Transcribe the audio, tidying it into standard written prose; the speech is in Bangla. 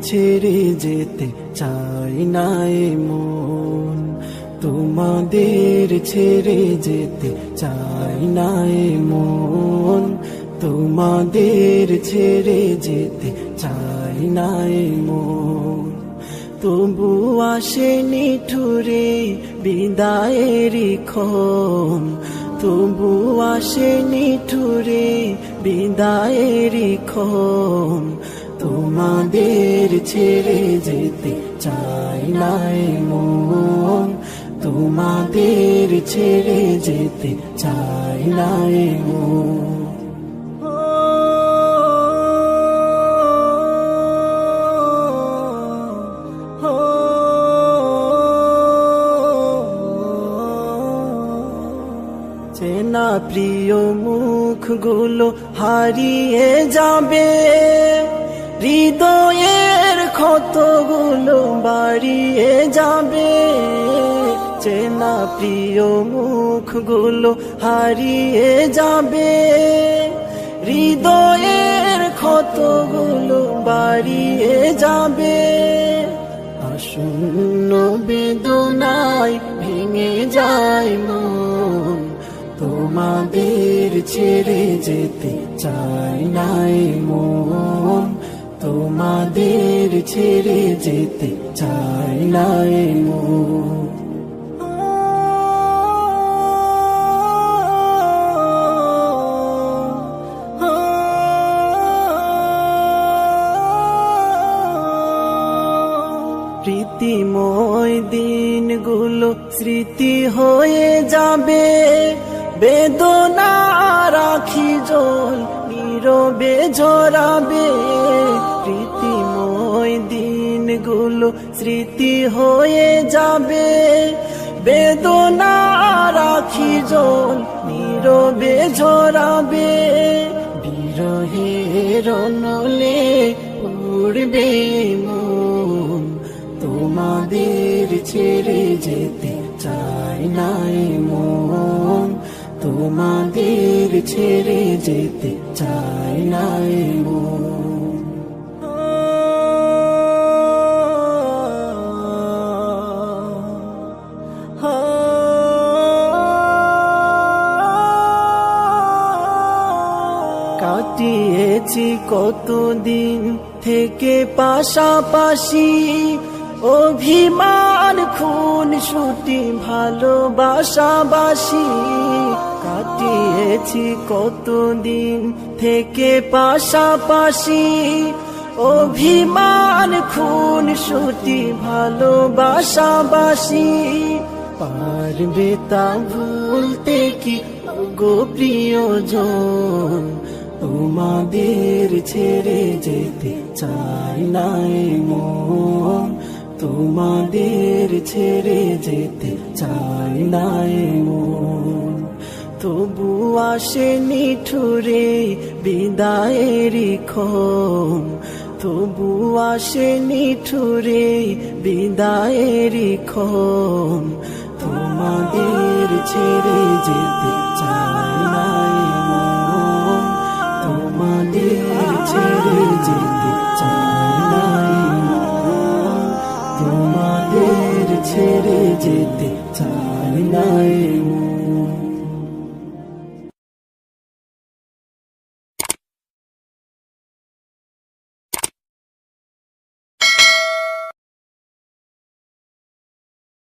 ছেড়ে যেতে চাই না এ মন, তোমাদের ছেড়ে যেতে চাই না এ মন, তোমাদের ছেড়ে যেতে চাই না এ মন। তবু আসেনি ঠুরে বিদায়েরই ক্ষণ, তবু আসেনি ঠুরে বিদায়েরই ক্ষণ, তোমাদের ছেড়ে যেতে চাই না এ মন, তোমাদের ছেড়ে যেতে চাই না এ মন। চেনা প্রিয় মুখগুলো হারিয়ে যাবে, হৃদয়ের ক্ষতগুলো বাড়িয়ে যাবে। চেনা প্রিয় মুখগুলো হারিয়ে যাবে, হৃদয়ের ক্ষতগুলো বাড়িয়ে যাবে। আসন্ন বেদনায় ভেঙে যায় মন, তোমাদের ছেড়ে যেতে চাই না এ মন, তোমাদের ছেড়ে যেতে চাই না এ মন। প্রীতিময় দিনগুলো স্মৃতি হয়ে যাবে, বেদনা রাখি জল নীরবে ঝরাবে। প্রীতিময় দিনগুলো স্মৃতি হয়ে যাবে, বেদনা রাখি জল নীরবে ঝরাবে। বিরহের নলে উড়বে মন, তোমাদের ছেড়ে যেতে চাই না এ মন, তোমাদের ছেড়ে যেতে চাই না এ মন। কাটিয়েছি কতদিন থেকে পাশাপাশি, অভিমান খুন ছুটি ভালোবাসাবাসি। কাটিয়েছি কতদিন থেকে পাশাপাশি, অভিমান খুন ছুটি ভালোবাসাবাসি। পারবে তা ভুলতে কি গো প্রিয়জন, তোমাদের ছেড়ে যেতে চাই না এ মন, তোমাদের ছেড়ে যেতে চাই না এ মন। তবু আসেনি ঠুরে বিদায়েরই ক্ষণ, তবু আসেনি ঠুরে বিদায়েরই ক্ষণ, তোমাদের ছেড়ে যেতে চাই না এ মন, তোমাদের ছেড়ে যেতে চাই না এ মন, তোমাদের ছেড়ে যেতে চাই না।